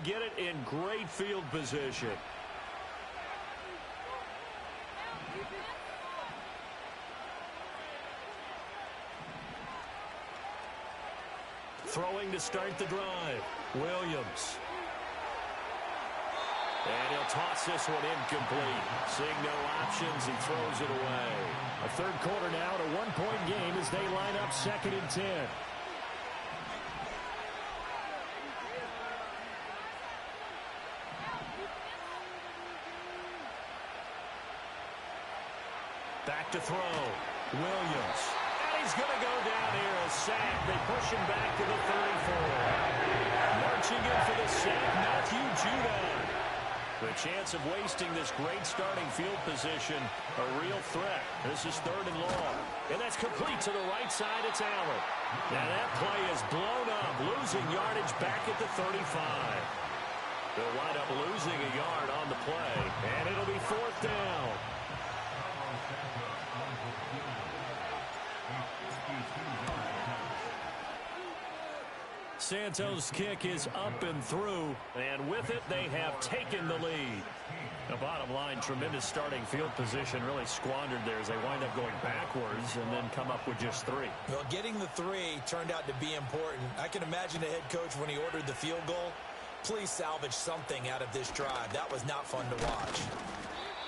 get it in great field position. Throwing to start the drive. Williams. And he'll toss this one incomplete. Seeing no options, he throws it away. A third quarter now, a one-point game as they line up 2nd and 10. Back to throw. Williams. And he's going to go down here. A sack. They push him back to the 34. Marching in for the sack, Matthew Judon. The chance of wasting this great starting field position, a real threat. This is 3rd and long. And that's complete to the right side. It's Allen. Now that play is blown up, losing yardage back at the 35. They'll wind up losing a yard on the play, and it'll be 4th down. Santos' kick is up and through, and with it, they have taken the lead. The bottom line, tremendous starting field position, really squandered there as they wind up going backwards and then come up with just 3. Well, getting the 3 turned out to be important. I can imagine the head coach when he ordered the field goal. Please salvage something out of this drive. That was not fun to watch.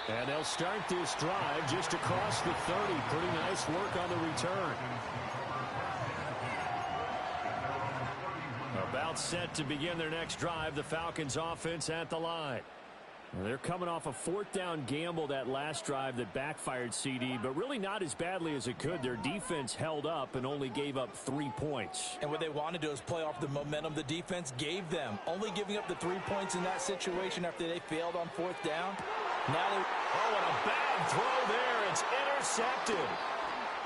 And they'll start this drive just across the 30. Pretty nice work on the return. About set to begin their next drive, the Falcons offense at the line. They're coming off a 4th down gamble that last drive that backfired, CD, but really not as badly as it could. Their defense held up and only gave up 3 points. And what they wanted to do is play off the momentum the defense gave them. Only giving up the 3 points in that situation after they failed on 4th down. Now they... Oh, and a bad throw there. It's intercepted.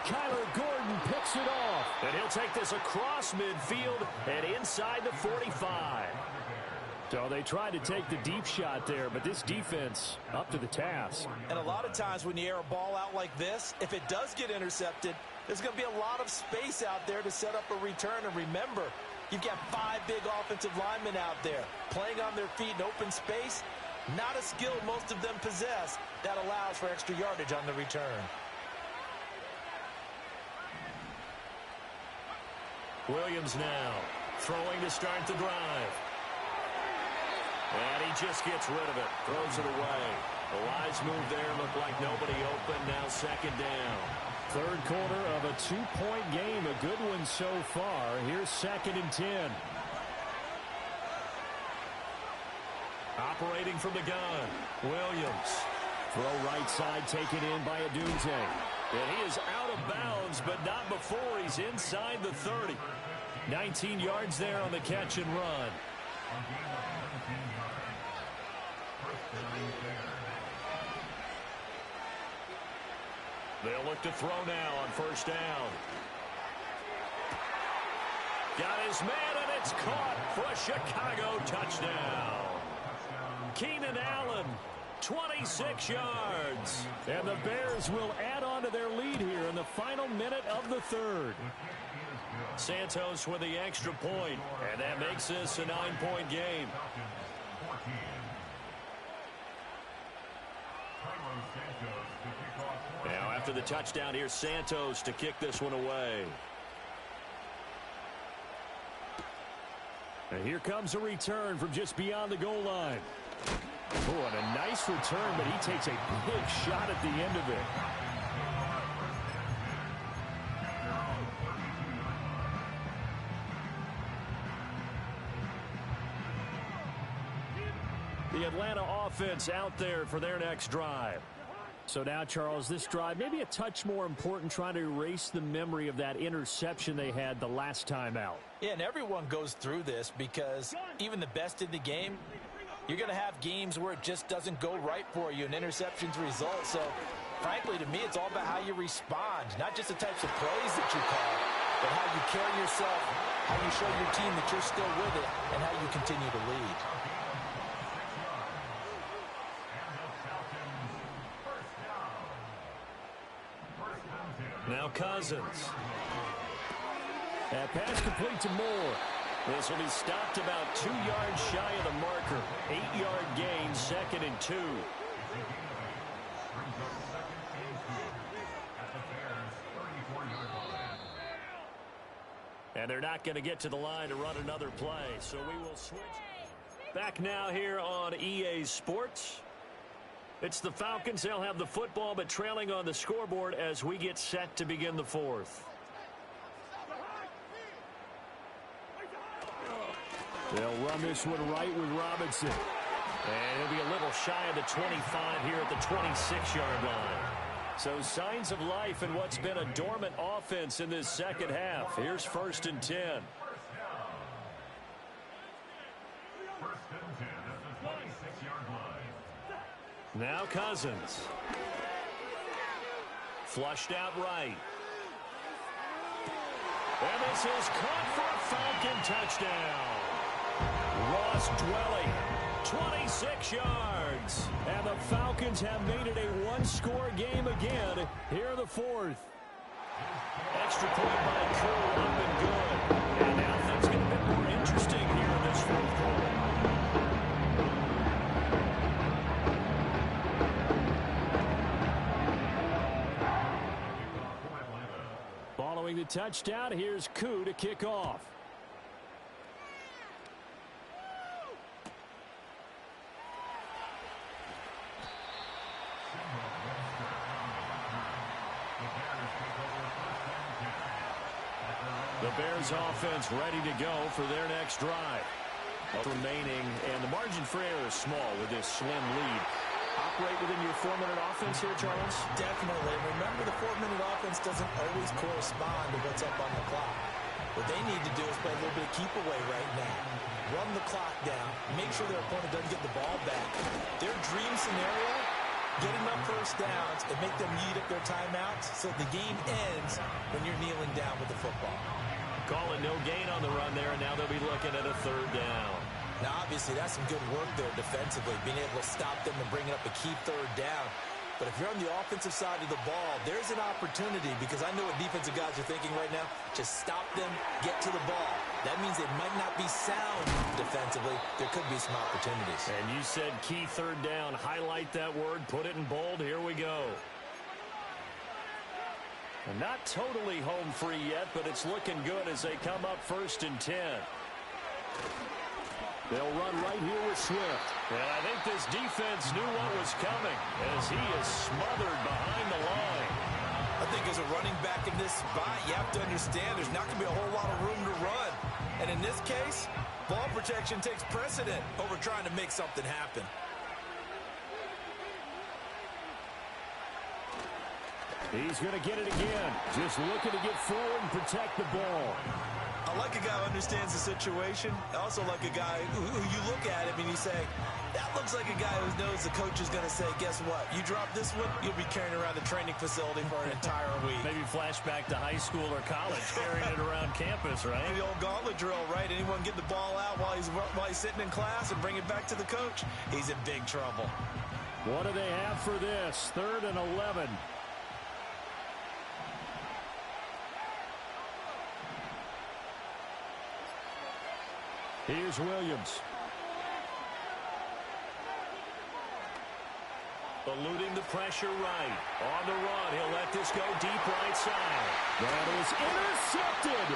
Kyler Gordon picks it off. And he'll take this across midfield and inside the 45. So they tried to take the deep shot there, but this defense up to the task. And a lot of times when you air a ball out like this, if it does get intercepted, there's going to be a lot of space out there to set up a return. And remember, you've got 5 big offensive linemen out there playing on their feet in open space. Not a skill most of them possess that allows for extra yardage on the return. Williams now throwing to start the drive. And he just gets rid of it. Throws it away. A wise move there. Looked like nobody open. Now 2nd down. Third quarter of a 2-point game. A good one so far. Here's 2nd and 10. Operating from the gun. Williams. Throw right side taken in by Adunze. And he is out of bounds, but not before he's inside the 30. 19 yards there on the catch and run. They'll look to throw now on 1st down. Got his man, and it's caught for a Chicago touchdown. Keenan Allen, 26 yards. And the Bears will add on to their lead here in the final minute of the 3rd. Santos with the extra point, and that makes this a 9-point game. Now after the touchdown, here's Santos to kick this one away. And here comes a return from just beyond the goal line. Oh, and a nice return, but he takes a big shot at the end of it. The Atlanta offense out there for their next drive. So now, Charles, this drive maybe a touch more important, trying to erase the memory of that interception they had the last time out. Yeah, and everyone goes through this because even the best in the game, you're going to have games where it just doesn't go right for you and interceptions result. So, frankly, to me, it's all about how you respond, not just the types of plays that you call, but how you carry yourself, how you show your team that you're still with it, and how you continue to lead. Now Cousins. That pass complete to Moore. This will be stopped about 2 yards shy of the marker. And they're not going to get to the line to run another play. So we will switch. Back now here on EA Sports. It's the Falcons. They'll have the football, but trailing on the scoreboard as we get set to begin the fourth. They'll run this one right with Robinson. And he'll be a little shy of the 25 here at the 26-yard line. So signs of life in what's been a dormant offense in this second half. Here's 1st and 10. Now Cousins. Flushed out right. And this is caught for a Falcon touchdown. Ross Dwelly, 26 yards. And the Falcons have made it a one-score game again here in the fourth. Extra point by Koo, up and good. And now things get a bit more interesting here in this fourth quarter. Following the touchdown, here's Koo to kick off. The Bears offense ready to go for their next drive. Remaining, and the margin for error is small with this slim lead. Operate within your 4-minute offense here, Charles? Definitely. Remember, the 4-minute offense doesn't always correspond to what's up on the clock. What they need to do is play a little bit of keep away right now. Run the clock down. Make sure their opponent doesn't get the ball back. Their dream scenario, get enough first downs and make them eat up their timeouts so the game ends when you're kneeling down with the football. Calling no gain on the run there, and now they'll be looking at a 3rd down. Now, obviously, that's some good work there defensively, being able to stop them and bring it up a key 3rd down. But if you're on the offensive side of the ball, there's an opportunity, because I know what defensive guys are thinking right now. Just stop them, get to the ball. That means they might not be sound defensively. There could be some opportunities. And you said key 3rd down. Highlight that word. Put it in bold. Here we go. And not totally home free yet, but it's looking good as they come up 1st and 10. They'll run right here with Swift. And I think this defense knew what was coming as he is smothered behind the line. I think as a running back in this spot, you have to understand there's not going to be a whole lot of room to run. And in this case, ball protection takes precedent over trying to make something happen. He's going to get it again. Just looking to get forward and protect the ball. I like a guy who understands the situation. I also like a guy who you look at him and you say, that looks like a guy who knows the coach is going to say, guess what? You drop this one, you'll be carrying around the training facility for an entire week. Maybe flashback to high school or college, carrying it around campus, right? The old gauntlet drill, right? Anyone get the ball out while he's sitting in class and bring it back to the coach? He's in big trouble. What do they have for this? 3rd and 11. Here's Williams. Eluding the pressure right. On the run, he'll let this go deep right side. That is intercepted.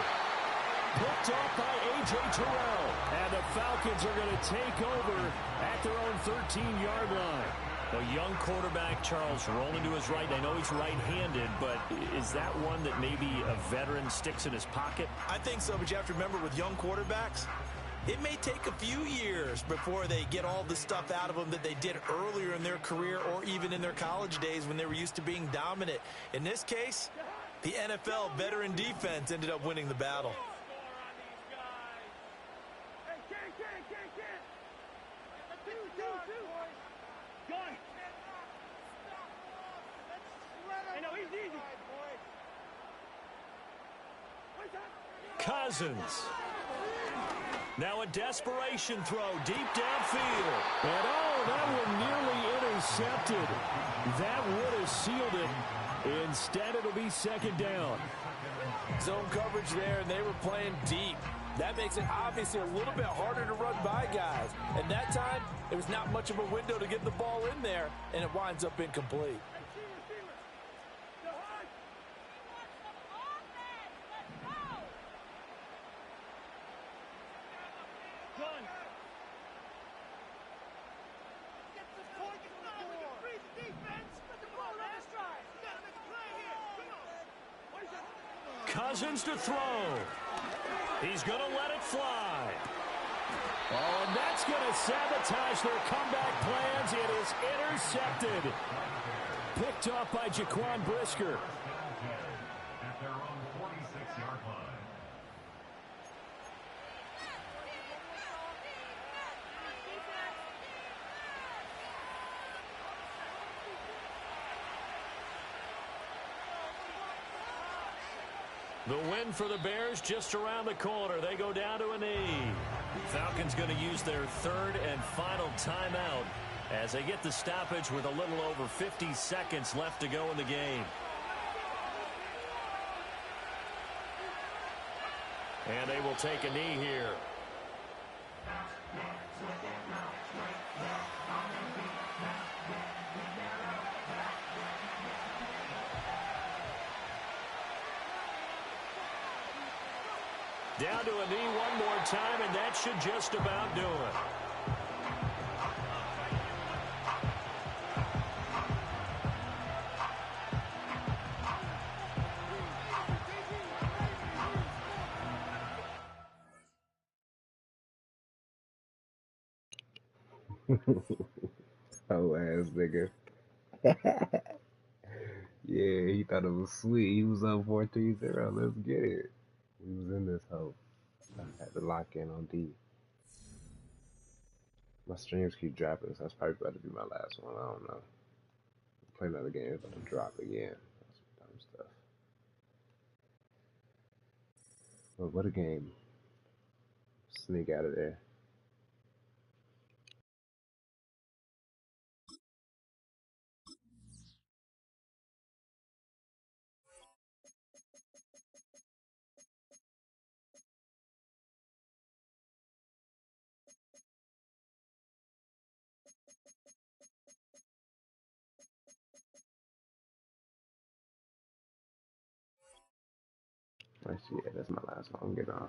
Picked off by A.J. Terrell. And the Falcons are going to take over at their own 13-yard line. A young quarterback, Charles, rolling to his right. I know he's right-handed, but is that one that maybe a veteran sticks in his pocket? I think so, but you have to remember with young quarterbacks, it may take a few years before they get all the stuff out of them that they did earlier in their career or even in their college days when they were used to being dominant. In this case, the NFL veteran defense ended up winning the battle. Cousins. Now a desperation throw deep downfield. And oh, that one nearly intercepted. That would have sealed it. Instead, it'll be 2nd down. Zone coverage there, and they were playing deep. That makes it obviously a little bit harder to run by guys. And that time, there was not much of a window to get the ball in there, and it winds up incomplete. Cousins to throw. He's going to let it fly. Oh, and that's going to sabotage their comeback plans. It is intercepted. Picked off by Jaquan Brisker. At their own 46-yard line. The win for the Bears just around the corner. They go down to a knee. Falcons going to use their third and final timeout as they get the stoppage with a little over 50 seconds left to go in the game. And they will take a knee here. Down to a knee one more time, and that should just about do it. Oh ass nigga. Yeah, he thought it was sweet. He was up 4-3-0. Let's get it. He was in this hoe. I had to lock in on D. My streams keep dropping, so that's probably about to be my last one. I don't know. Play another game, it's about to drop again. That's some dumb stuff. But what a game. Sneak out of there. Actually, yeah, that's my last one. I'm getting off.